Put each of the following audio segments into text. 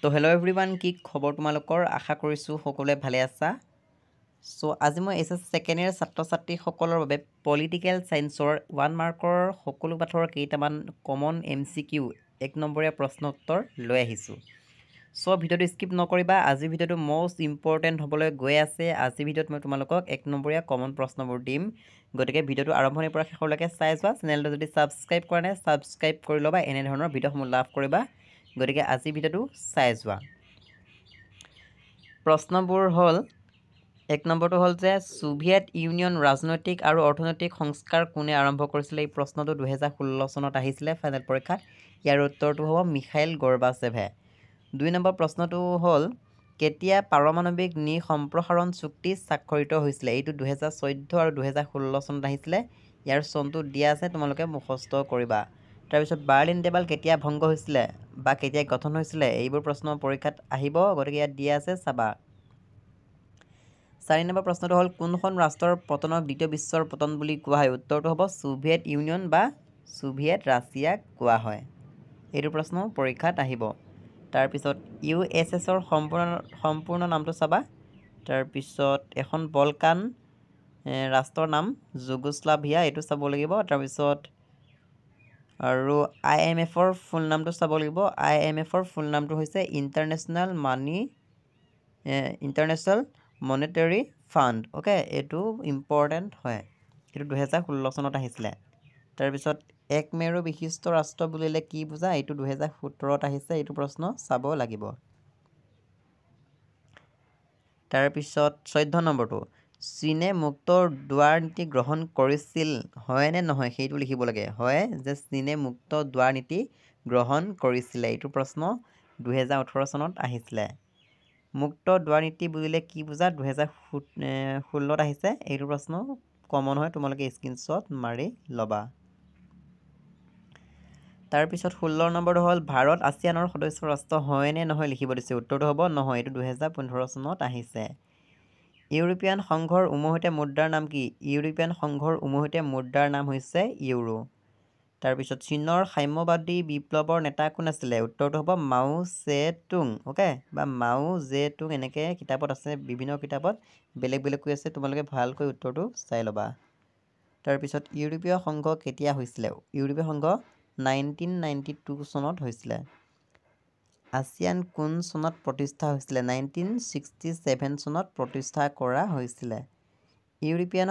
তো hello' everyone, কি খবৰ তোমালোকৰ? আশা কৰিছোঁ সকলোৱে ভালে আছা। আজি মই SS ছেকেণ্ড ইয়েৰ ছাত্ৰ ছাত্ৰীসকলৰ বাবে পলিটিকেল ছায়েন্সৰ 1 মাৰ্কৰ সকলো পাঠৰ কেইটামান কমন MCQ 1 নম্বৰীয়া প্ৰশ্ন উত্তৰ লৈ আহিছোঁ। ভিডিঅ'টো স্কিপ নকৰিবা। আজিৰ ভিডিঅ'টো মষ্ট ইম্পৰ্টেণ্ট হ'বলৈ গৈ আছে। আজিৰ ভিডিঅ'ত মই তোমালোকক 1 নম্বৰীয়া কমন প্ৰশ্নবোৰ দিম, গতিকে ভিডিঅ'টো আৰম্ভণিৰ পৰা শেষলৈকে চাই যোৱা। চেনেলটো যদি ছাবস্ক্ৰাইব কৰা নাই ছাবস্ক্ৰাইব কৰি ল'বা, এনেধৰণৰ ভিডিঅ'সমূহ লাভ কৰিবা। গতিকে আজি ভিডিঅ'টো চাই যোৱা। প্ৰশ্নবোৰ হ'ল, 1 নম্বৰটো হ'ল যে ছোভিয়েট ইউনিয়ন ৰাজনৈতিক আৰু অৰ্থনৈতিক সংস্কাৰ কোনে আৰম্ভ কৰিছিলে? এই প্ৰশ্নটো 2016 চনত আহিছিলে ফাইনেল পৰীক্ষাত। ইয়াৰ উত্তৰটো হ'ব মিখাইল গৰ্বাচেভে। 2 নম্বৰ প্ৰশ্নটো হ'ল, কেতিয়া পাৰমাণৱিক সম্প্ৰসাৰণ চুক্তি স্বাক্ষৰিত হৈছিলে? এইটো 2014 আৰু 2016 চনত আহিছিলে। ইয়াৰ চনটো দিয়া আছে, তোমালোকে মুখস্থ কৰিবা। তাৰপিছত বাৰ্লিন দেৱাল কেতিয়া ভংগ হৈছিলে বা কেতিয়া গঠন হৈছিলে? এইবোৰ প্ৰশ্ন পৰীক্ষাত আহিব, গতিকে ইয়াত দিয়া আছে, চাবা। 4 নম্বৰ প্ৰশ্নটো হ'ল, কোনখন ৰাষ্ট্ৰৰ পতনক দ্বিতীয় বিশ্বৰ পতন বুলি কোৱা হয়? উত্তৰটো হ'ব ছোভিয়েট ইউনিয়ন বা ছোভিয়েট ৰাছিয়াক কোৱা হয়। এইটো প্ৰশ্ন পৰীক্ষাত আহিব। তাৰপিছত USSৰ সম্পূৰ্ণ নামটো চাবা। তাৰপিছত এখন বলকান ৰাষ্ট্ৰৰ নাম যুগোস্লাভিয়া, এইটো চাব লাগিব। তাৰপিছত আৰু IMFৰ ফুল নামটো চাব লাগিব। IMFৰ ফুল নামটো হৈছে ইণ্টাৰনেশ্যনেল মনেটাৰী ফাণ্ড। অ'কে, এইটো ইম্পৰ্টেণ্ট হয়। এইটো 2016 চনত আহিছিলে। তাৰপিছত এক মেৰু বিশিষ্ট ৰাষ্ট্ৰ বুলিলে কি বুজা? এইটো 2017ত আহিছে। এইটো প্ৰশ্ন চাব লাগিব। তাৰপিছত 14 নম্বৰটো, চীনে মুক্ত দুৱাৰ নীতি গ্ৰহণ কৰিছিল, হয় নে নহয়? সেইটো লিখিব লাগে। হয়, যে চীনে মুক্ত দুৱাৰ নীতি গ্ৰহণ কৰিছিলে। এইটো প্ৰশ্ন 2018 চনত আহিছিলে। মুক্ত দুৱাৰ নীতি বুলিলে কি বুজা? 2016ত আহিছে। এইটো প্ৰশ্ন কমন হয়, তোমালোকে স্ক্ৰীনশ্বট মাৰি ল'বা। তাৰপিছত 16 নম্বৰটো হ'ল, ভাৰত আছিয়ানৰ সদস্য ৰাষ্ট্ৰ হয় নে নহয় লিখিব দিছে। উত্তৰটো হ'ব নহয়, এইটো 2015 চনত আহিছে। ইউৰোপীয়ান সংঘৰ উমৈহতীয়া মুদ্ৰাৰ নাম কি? ইউৰোপীয়ান সংঘৰ উমৈহতীয়া মুদ্ৰাৰ নাম হৈছে ইউৰো। তাৰপিছত চীনৰ সাম্যবাদী বিপ্লৱৰ নেতা কোন আছিলে? উত্তৰটো হ'ব মাও জে তুং। অ'কে, বা মাও জে তুং, এনেকৈ কিতাপত আছে, বিভিন্ন কিতাপত বেলেগ বেলেগকৈ আছে, তোমালোকে ভালকৈ উত্তৰটো চাই ল'বা। তাৰপিছত ইউৰোপীয় সংঘ কেতিয়া হৈছিলে? ইউৰোপীয় সংঘ 1992 চনত হৈছিলে। আছিয়ান কোন চনত প্ৰতিষ্ঠা হৈছিলে? 1967 চনত প্ৰতিষ্ঠা কৰা হৈছিলে। ইউৰোপীয়ান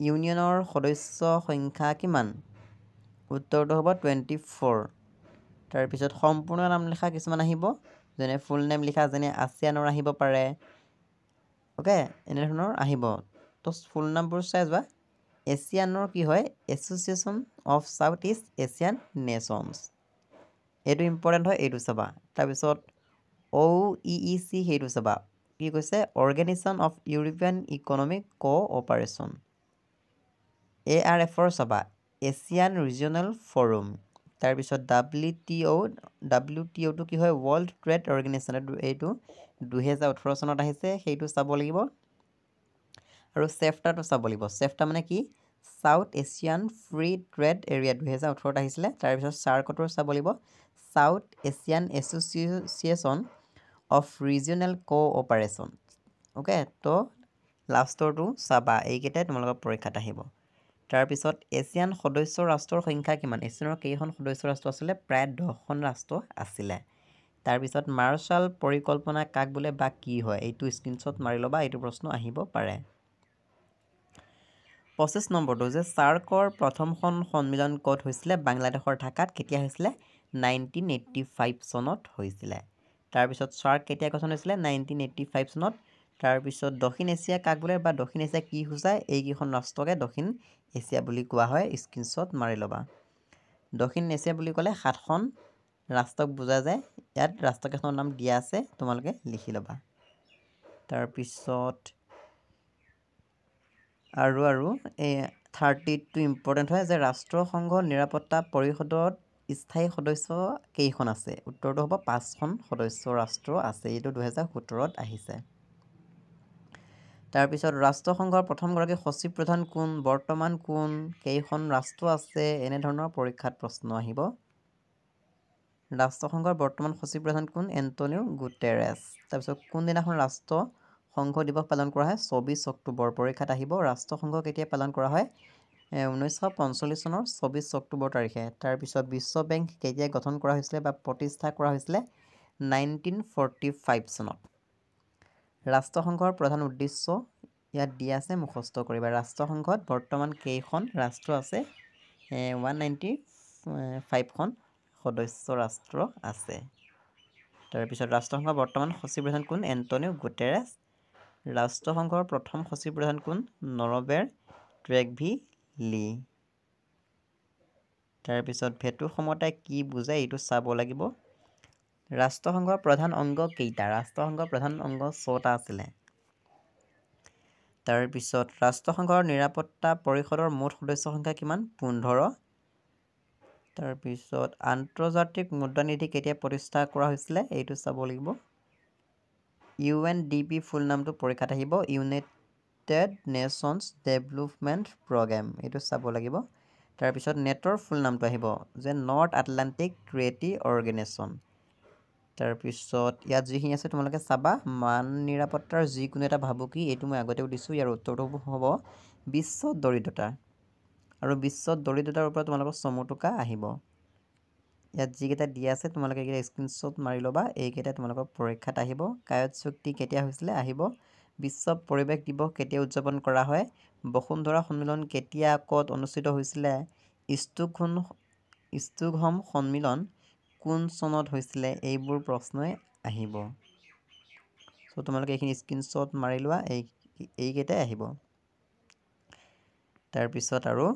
ইউনিয়নৰ সদস্য সংখ্যা কিমান? উত্তৰটো হ'ব 24। তাৰপিছত সম্পূৰ্ণ নাম লিখা কিছুমান আহিব, যেনে ফুল নেম লিখা, যেনে আছিয়ানৰ আহিব পাৰে। অ'কে, এনেধৰণৰ আহিব। তো ফুল নামবোৰ চাই যোৱা। এছিয়ানৰ কি হয়? Association of south east Asian nations. এইটো ইম্পৰ্টেণ্ট হয়, এইটো চাবা। তাৰপিছত OEEC, সেইটো চাবা। কি কৈছে? Organisation of European economic cooperation. ARFৰ চাবা, এছিয়ান ৰিজিয়নেল ফ'ৰাম। তাৰপিছত WTOটো কি হয়? World trade organisation. এইটো 2018 চনত আহিছে, সেইটো চাব লাগিব। আৰু চেফটাটো চাব লাগিব। চেফটা মানে কি? South Asian free trade area, 2018ত আহিছিলে। তাৰপিছত চাৰ্কটো চাব লাগিব, south Asian association of regional cooperation. Okay, তো লাষ্টৰটো চাবা। এইকেইটাই তোমালোকৰ পৰীক্ষাত আহিব। তাৰপিছত এছিয়ান সদস্য ৰাষ্ট্ৰৰ সংখ্যা কিমান? এছিয়ানৰ কেইখন সদস্য ৰাষ্ট্ৰ আছিলে? প্ৰায় 10খন ৰাষ্ট্ৰ আছিলে। তাৰপিছত মাৰ্শ্বাল পৰিকল্পনা কাক বোলে বা কি হয়? এইটো স্ক্ৰীনশ্বট মাৰি ল'বা, এইটো প্ৰশ্ন আহিব পাৰে। 25 নম্বৰটো, যে চাৰ্কৰ প্ৰথমখন সন্মিলন ক'ত হৈছিলে? বাংলাদেশৰ ঢাকাত। কেতিয়া হৈছিলে? 1985 চনত হৈছিলে। তাৰপিছত চাৰ্ক কেতিয়া গঠন হৈছিলে? 1985 চনত। তাৰপিছত দক্ষিণ এছিয়া কাক বোলে বা দক্ষিণ এছিয়া কি সূচায়? এইকেইখন ৰাষ্ট্ৰকে দক্ষিণ এছিয়া বুলি কোৱা হয়। স্ক্ৰীনশ্বট মাৰি ল'বা। দক্ষিণ এছিয়া বুলি ক'লে 7খন ৰাষ্ট্ৰক বুজা যায়। ইয়াত ৰাষ্ট্ৰকেইখনৰ নাম দিয়া আছে, তোমালোকে লিখি ল'বা। তাৰপিছত আৰু এই 30টো ইম্পৰ্টেণ্ট হয়, যে ৰাষ্ট্ৰসংঘ নিৰাপত্তা পৰিষদত স্থায়ী সদস্য কেইখন আছে? উত্তৰটো হ'ব 5খন সদস্য ৰাষ্ট্ৰ আছে। এইটো 2017ত আহিছে। তাৰপিছত ৰাষ্ট্ৰসংঘৰ প্ৰথমগৰাকী সচিব প্ৰধান কোন? বৰ্তমান কোন? কেইখন ৰাষ্ট্ৰ আছে? এনেধৰণৰ পৰীক্ষাত প্ৰশ্ন আহিব। ৰাষ্ট্ৰসংঘৰ বৰ্তমান সচিব প্ৰধান কোন? Antonio Guterres. তাৰপিছত কোনদিনাখন ৰাষ্ট্ৰসংঘ দিৱস পালন কৰা হয়? 24 অক্টোবৰ। পৰীক্ষাত আহিব। ৰাষ্ট্ৰসংঘ কেতিয়া পালন কৰা হয়? 1945 চনৰ 24 অক্টোবৰ তাৰিখে। তাৰপিছত বিশ্ব বেংক কেতিয়া গঠন কৰা হৈছিলে বা প্ৰতিষ্ঠা কৰা হৈছিলে? 1945 চনত। ৰাষ্ট্ৰসংঘৰ প্ৰধান উদ্দেশ্য ইয়াত দিয়া আছে, মুখস্থ কৰিবা। ৰাষ্ট্ৰসংঘত বৰ্তমান কেইখন ৰাষ্ট্ৰ আছে? 195খন সদস্য ৰাষ্ট্ৰ আছে। তাৰপিছত ৰাষ্ট্ৰসংঘৰ বৰ্তমান সচিব প্ৰধান কোন? Antonio Guterres. ৰাষ্ট্ৰসংঘৰ প্ৰথম সচিব প্ৰধান কোন? নৰবেৰ ট্ৰেগভিলি। তাৰপিছত ভেটো সমতাই কি বুজায় এইটো চাব লাগিব। ৰাষ্ট্ৰসংঘৰ প্ৰধান অংগ কেইটা? ৰাষ্ট্ৰসংঘৰ প্ৰধান অংগ 6টা আছিলে। তাৰপিছত ৰাষ্ট্ৰসংঘৰ নিৰাপত্তা পৰিষদৰ মুঠ সদস্য সংখ্যা কিমান? 15। তাৰপিছত আন্তৰ্জাতিক মুদ্ৰানিধি কেতিয়া প্ৰতিষ্ঠা কৰা হৈছিলে? এইটো চাব লাগিব। UNDP ফুল নামটো পৰীক্ষাত আহিব। United Nations Development Programme. এইটো চাব লাগিব। তাৰপিছত নেটৰ ফুল নামটো আহিব যে নৰ্থ আটলাণ্টিক ট্ৰিটি অৰ্গেনাইজেশ্যন। তাৰপিছত ইয়াত যিখিনি আছে তোমালোকে চাবা। মান নিৰাপত্তাৰ যিকোনো এটা ভাবুকি, এইটো মই আগতেও দিছোঁ। ইয়াৰ উত্তৰটো হ'ব বিশ্ব দৰিদ্ৰতা। আৰু বিশ্ব দৰিদ্ৰতাৰ ওপৰত তোমালোকৰ চমু টোকা আহিব। ইয়াত যিকেইটা দিয়া আছে তোমালোকে এইকেইটা স্ক্ৰীনশ্বট মাৰি ল'বা। এইকেইটা তোমালোকৰ পৰীক্ষাত আহিব। কায়ত চুক্তি কেতিয়া হৈছিলে? আহিব। বিশ্ব পৰিৱেশ দিৱস কেতিয়া উদযাপন কৰা হয়? বসুন্ধৰা সন্মিলন কেতিয়া ক'ত অনুষ্ঠিত হৈছিলে? ষ্টকহোম সন্মিলন কোন চনত হৈছিলে? এইবোৰ প্ৰশ্নই আহিব। চ' তোমালোকে এইখিনি স্ক্ৰীনশ্বট মাৰি লোৱা। এইকেইটাই আহিব। তাৰপিছত আৰু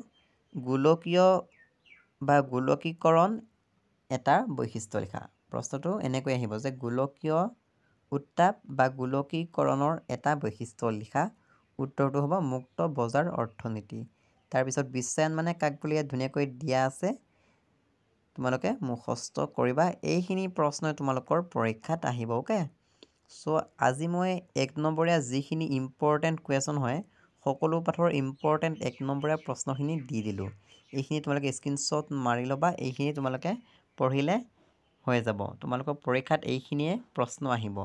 গোলকীয় বা গোলকীকৰণ এটা বৈশিষ্ট্য লিখা। প্ৰশ্নটো এনেকৈ আহিব যে গোলকীয় উত্তাপ বা গোলকীকৰণৰ এটা বৈশিষ্ট্য লিখা। উত্তৰটো হ'ব মুক্ত বজাৰ অৰ্থনীতি। তাৰপিছত বিশ্বায়ন মানে কাক বুলি ইয়াত ধুনীয়াকৈ দিয়া আছে, তোমালোকে মুখস্থ কৰিবা। এইখিনি প্ৰশ্নই তোমালোকৰ পৰীক্ষাত আহিব। অ'কে। চ' আজি মই 1 নম্বৰীয়া যিখিনি ইম্পৰ্টেণ্ট কুৱেশ্যন হয়, সকলো পাঠৰ ইম্পৰ্টেণ্ট 1 নম্বৰীয়া প্ৰশ্নখিনি দি দিলোঁ। এইখিনি তোমালোকে স্ক্ৰীনশ্বট মাৰি ল'বা। এইখিনি তোমালোকে পঢ়িলে হৈ যাব। তোমালোকৰ পৰীক্ষাত এইখিনিয়ে প্ৰশ্ন আহিব।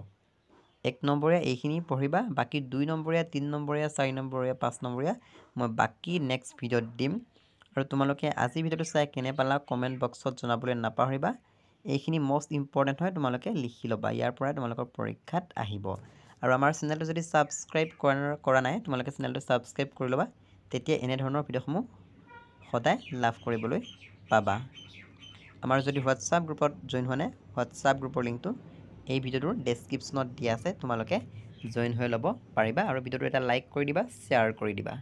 1 নম্বৰীয়া এইখিনি পঢ়িবা। বাকী 2 নম্বৰীয়া, 3 নম্বৰীয়া, 4 নম্বৰীয়া, 5 নম্বৰীয়া মই বাকী নেক্সট ভিডিঅ'ত দিম। আৰু তোমালোকে আজি ভিডিঅ'টো চাই কেনে পালা কমেণ্ট বক্সত জনাবলৈ নাপাহৰিবা। এইখিনি মষ্ট ইম্পৰ্টেণ্ট হয়, তোমালোকে লিখি ল'বা। ইয়াৰ পৰাই তোমালোকৰ পৰীক্ষাত আহিব। আৰু আমাৰ চেনেলটো যদি ছাবস্ক্ৰাইব কৰা নাই, তোমালোকে চেনেলটো ছাবস্ক্ৰাইব কৰি ল'বা। তেতিয়া এনেধৰণৰ ভিডিঅ'সমূহ সদায় লাভ কৰিবলৈ পাবা। আমাৰ যদি হোৱাটছআপ গ্ৰুপত জইন হোৱা নাই, হোৱাটছআপ গ্ৰুপৰ লিংকটো এই ভিডিঅ'টোৰ ডেছক্ৰিপশ্যনত দিয়া আছে। তোমালোকে জইন হৈ ল'ব পাৰিবা। আৰু ভিডিঅ'টো এটা লাইক কৰি দিবা, শ্বেয়াৰ কৰি দিবা।